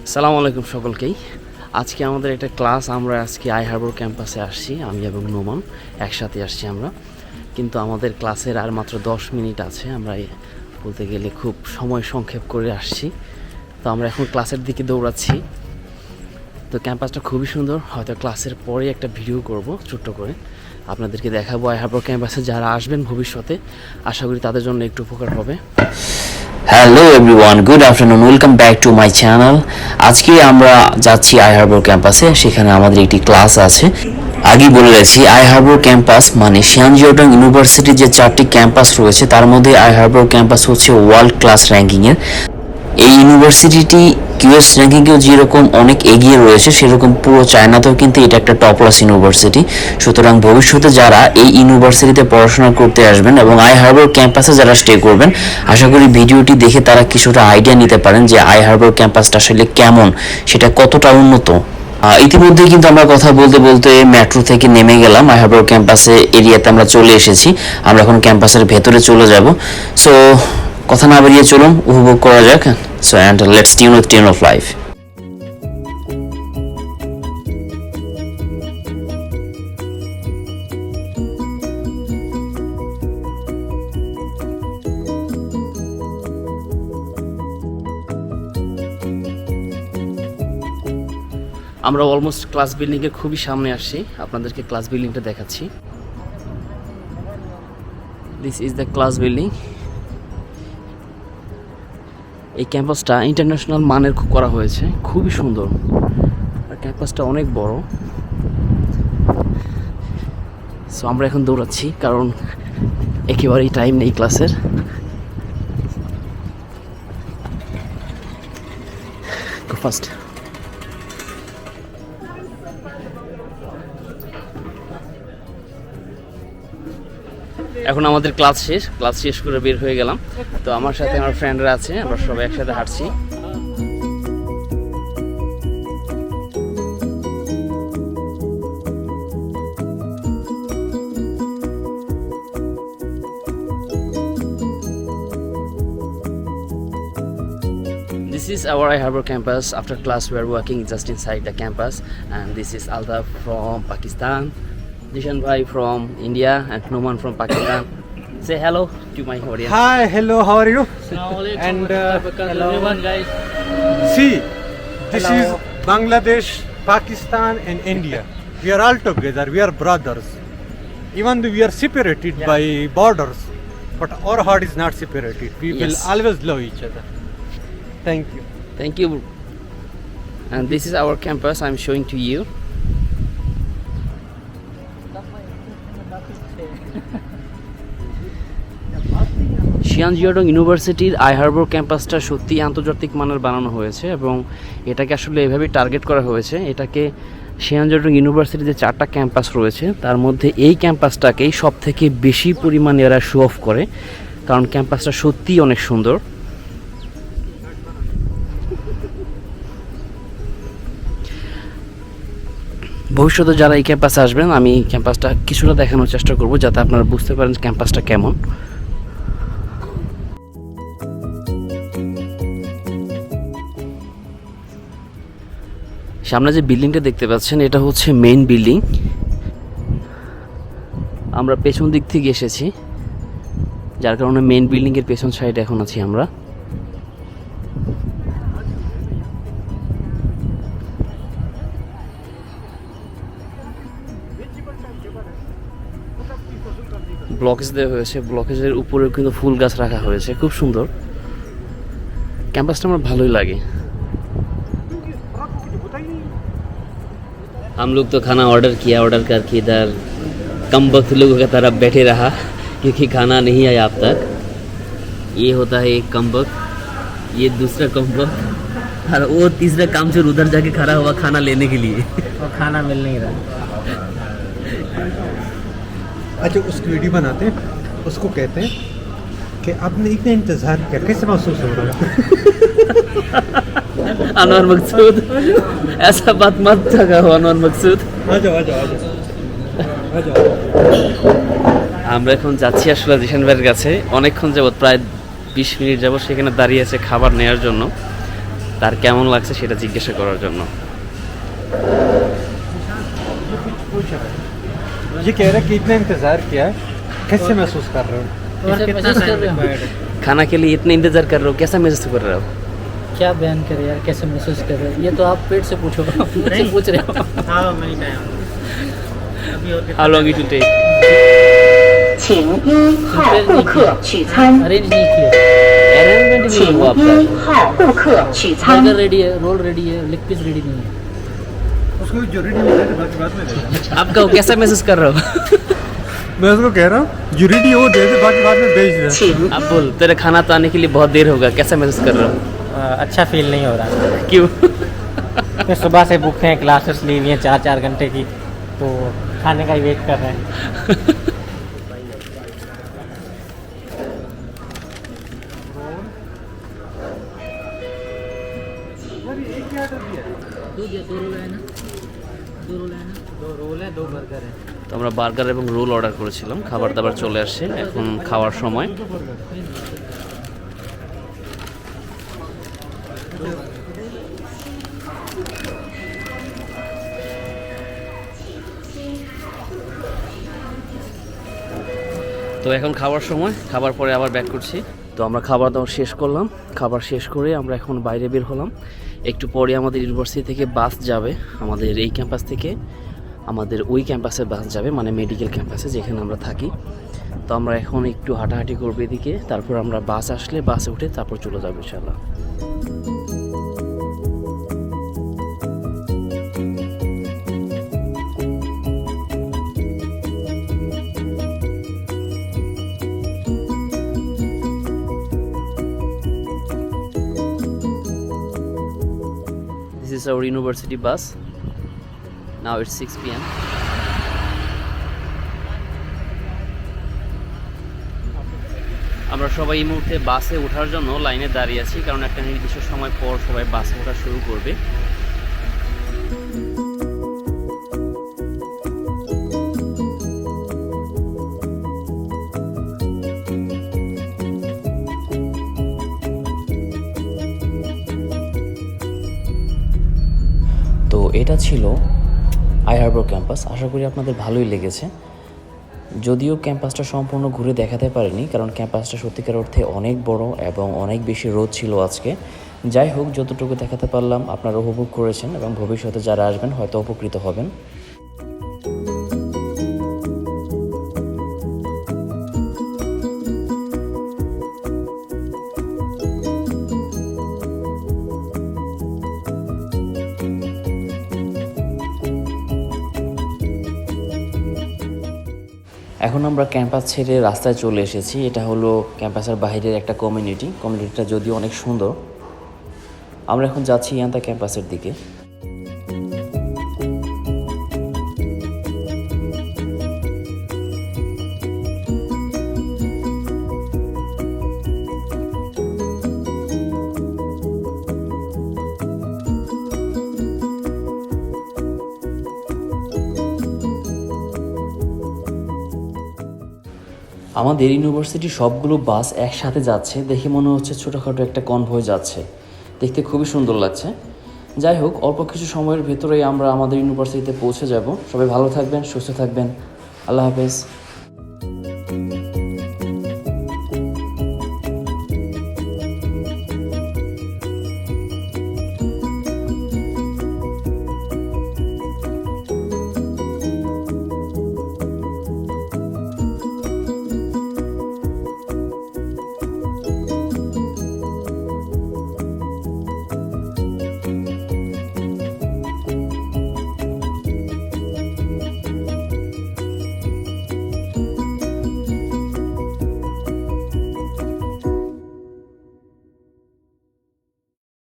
আসসালামু আলাইকুম সকলকেই। আজকে আমাদের একটা ক্লাস, আমরা আজকে আই হারবার ক্যাম্পাসে আসছি, আমি এবং নোমান একসাথে আসছি আমরা। কিন্তু আমাদের ক্লাসের আর মাত্র 10 মিনিট আছে, আমরা বলতে গেলে খুব সময় সংক্ষেপ করে আসছি। তো আমরা এখন ক্লাসের দিকে দৌড়াচ্ছি। তো ক্যাম্পাসটা খুবই সুন্দর, হয়তো ক্লাসের পরে একটা ভিডিও করব ছোট্ট করে, আপনাদেরকে দেখাবো আই হারবার ক্যাম্পাসে যারা আসবেন ভবিষ্যতে, আশা করি তাদের জন্য একটু উপকার হবে। Hello everyone, good afternoon, welcome back to my channel. আজকে আমরা যাচ্ছি আই হারবার ক্যাম্পাসে, সেখানে আমাদের একটি ক্লাস আছে। আগেই বলে রাখছি, আই হারবার ক্যাম্পাস মানে শিয়ানজিওটং ইউনিভার্সিটির যে 4টি ক্যাম্পাস রয়েছে তার মধ্যে আই হারবার ক্যাম্পাস হচ্ছে ওয়ার্ল্ড ক্লাস র্যাঙ্কিংয়ের। এই ইউনিভার্সিটিটি কিউএস র্যাঙ্কিংয়েও যেরকম অনেক এগিয়ে রয়েছে, সেরকম পুরো চায়নাতেও কিন্তু এটা একটা টপ ক্লাস ইউনিভার্সিটি। সুতরাং ভবিষ্যতে যারা এই ইউনিভার্সিটিতে পড়াশোনা করতে আসবেন এবং আই হারবার ক্যাম্পাসে যারা স্টে করবেন, আশা করি ভিডিওটি দেখে তারা কিছুটা আইডিয়া নিতে পারেন যে আই হারবার ক্যাম্পাসটা আসলে কেমন, সেটা কতটা উন্নত। ইতিমধ্যে কিন্তু আমরা কথা বলতে বলতে মেট্রো থেকে নেমে গেলাম, আই হারবার ক্যাম্পাসে এরিয়াতে আমরা চলে এসেছি। আমরা এখন ক্যাম্পাসের ভেতরে চলে যাব। সো কথা না বেরিয়ে চলুন উপভোগ করা যাক। So and let's tune with tune of life. আমরা অলমোস্ট ক্লাস বিল্ডিংয়ের খুবই সামনে আসছি, আপনাদেরকে ক্লাস বিল্ডিংটা দেখাচ্ছি। This is the class building. এই ক্যাম্পাসটা ইন্টারন্যাশনাল মানের করা হয়েছে, খুবই সুন্দর। আর ক্যাম্পাসটা অনেক বড়। সো আমরা এখন দৌড়াচ্ছি, কারণ একেবারেই টাইম নেই ক্লাসের। ফার্স্ট এখন আমাদের ক্লাস শেষ করে বের হয়ে গেলাম। তো আমার সাথে আমার ফ্রেন্ডরা আছে, আমরা সবাই একসাথে হাঁটছি। This is our I Harbour campus. After class we are walking just inside the campus, and this is Altaf from Pakistan, Dishan Bhai from India, and Noman from Pakistan. Say hello to my audience. Hi, hello, how are you? And Hello everyone, guys. see, this is Bangladesh, Pakistan, and India. We are all together, we are brothers. Even though we are separated by borders, but our heart is not separated. We will Yes. always love each other. Thank you. Thank you. And this is our campus I'm showing to you. শিয়ানজিওটং ইউনিভার্সিটির I Harbour ক্যাম্পাসটা সত্যি আন্তর্জাতিক মানের বানানো হয়েছে, এবং এটাকে আসলে এভাবেই টার্গেট করা হয়েছে। এটাকে শিয়ানজিওটং ইউনিভার্সিটির যে 4টা ক্যাম্পাস রয়েছে তার মধ্যে এই ক্যাম্পাসটাকেই সব থেকে বেশি পরিমাণে এরা শো অফ করে, কারণ ক্যাম্পাসটা সত্যিই অনেক সুন্দর। ভবিষ্যতে যারা এই ক্যাম্পাসে আসবেন, আমি ক্যাম্পাসটা কিছুটা দেখানোর চেষ্টা করব যাতে আপনারা বুঝতে পারেন ক্যাম্পাসটা কেমন। সামনে যে বিল্ডিংটা দেখতে পাচ্ছেন এটা হচ্ছে মেইন বিল্ডিং। আমরা পেছন দিক থেকে এসেছি, যার কারণে মেইন বিল্ডিংয়ের পেছন সাইডে এখন আছি আমরা। ব্লকেজ দেওয়া হয়েছে, ব্লকেজের উপরে কিন্তু ফুল গাছ রাখা হয়েছে, খুব সুন্দর। ক্যাম্পাসটা আমার ভালোই লাগে। हम लोग तो खाना ऑर्डर किया, ऑर्डर करके इधर कम वक्त लोगों की तरफ बैठे रहा क्योंकि खाना नहीं आया अब तक। ये होता है एक कम वक्त, ये दूसरा कम वक्त, और वो तीसरा काम से उधर जाके खड़ा हुआ खाना लेने के लिए, और खाना मिल नहीं रहा। अच्छा, उसकी वीडियो बनाते हैं, उसको कहते हैं कि आपने इतना इंतजार किया, कैसे महसूस हो रहा है? अनवर मकसूद, ऐसा बात मत कहो अनवर मकसूद। आ जाओ आ जाओ आ जाओ आ जाओ। আমরা এখন যাচ্ছি আসলে জিশান ভাইয়ের কাছে। অনেকক্ষণ যাবত, প্রায় 20 মিনিট যাবত সেখানে দাঁড়িয়ে আছে খাবার নেওয়ার জন্য। তার কেমন লাগছে সেটা জিজ্ঞাসা করার জন্য। ये कह रहा है कि इतना इंतजार किया है, कैसे महसूस कर रहे हो? और महसूस कर रहे हो खाना के लिए इतना इंतजार कर रहे हो, कैसा महसूस कर रहे हो? क्या बयान करे यार, कैसे महसूस कर रहे हो? ये तो आप पेट से पूछो, मुझसे पूछ रहे हो। How long it will take? 请1号顾客取餐。 arrange नहीं किया, Arrangement नहीं 请 हुआ अब तक। 1号顾客取餐 बर्गर。रेडी है, रोल रेडी है, लेग पीस रेडी नहीं है। उसको जो रेडी नहीं है बाद में दे देना। आप कहो कैसा महसूस कर रहे हो? मैं उसको कह रहा हूँ जो रेडी हो दे दे, बाकी बाद में भेज दे। 请 आप बोल, तेरा खाना तो आने के लिए बहुत देर होगा, कैसा महसूस कर रहे हो? अच्छा फील नहीं हो रहा। क्यों? फिर सुबह से भूखे हैं, क्लासेस ली हुई हैं 4-4 घंटे की, तो खाने का ही वेट कर रहे हैं। दो रोल है, 2 बर्गर है। তো আমরা বার্গার এবং রোল অর্ডার করেছিলাম, খাবার দাবার চলে আসছে, এখন খাওয়ার সময়। তো এখন খাওয়ার সময়, খাবার পরে আবার ব্যাক করছি। তো আমরা খাবার দাবার শেষ করলাম, খাবার শেষ করে আমরা এখন বাইরে বের হলাম। একটু পরে আমাদের ইউনিভার্সিটি থেকে বাস যাবে, আমাদের এই ক্যাম্পাস থেকে আমাদের ওই ক্যাম্পাসে বাস যাবে, মানে মেডিকেল ক্যাম্পাসে যেখানে আমরা থাকি। তো আমরা এখন একটু হাঁটাহাঁটি করবো এদিকে, তারপর আমরা বাস আসলে বাসে উঠে তারপর চলে যাবো ইনশাআল্লাহ। This is our university bus. Now it's 6 p.m. আমরা সবাই এই মুহূর্তে বাসে ওঠার জন্য লাইনে দাঁড়িয়ে আছি, কারণ একটা নির্দিষ্ট সময় পর সবাই বাসে ওঠা শুরু করবে। তো এটা ছিল আই হারবার ক্যাম্পাস। আশা করি আপনাদের ভালোই লেগেছে। যদিও ক্যাম্পাসটা সম্পূর্ণ ঘুরে দেখাতে পারিনি, কারণ ক্যাম্পাসটা সত্যিকার অর্থে অনেক বড় এবং অনেক বেশি রোদ ছিল আজকে। যাই হোক, যতটুকু দেখাতে পারলাম আপনারা উপভোগ করেছেন এবং ভবিষ্যতে যারা আসবেন হয়তো উপকৃত হবেন। এখন আমরা ক্যাম্পাস ছেড়ে রাস্তায় চলে এসেছি। এটা হলো ক্যাম্পাসের বাইরের একটা কমিউনিটিটা যদিও অনেক সুন্দর। আমরা এখন যাচ্ছি ইয়ান্তা ক্যাম্পাসের দিকে। আমাদের ইউনিভার্সিটির সবগুলো বাস একসাথে যাচ্ছে, দেখে মনে হচ্ছে ছোটোখাটো একটা কনভয় যাচ্ছে, দেখতে খুবই সুন্দর লাগছে। যাই হোক, অল্প কিছু সময়ের ভেতরেই আমরা আমাদের ইউনিভার্সিটিতে পৌঁছে যাব। সবাই ভালো থাকবেন, সুস্থ থাকবেন। আল্লাহ হাফেজ।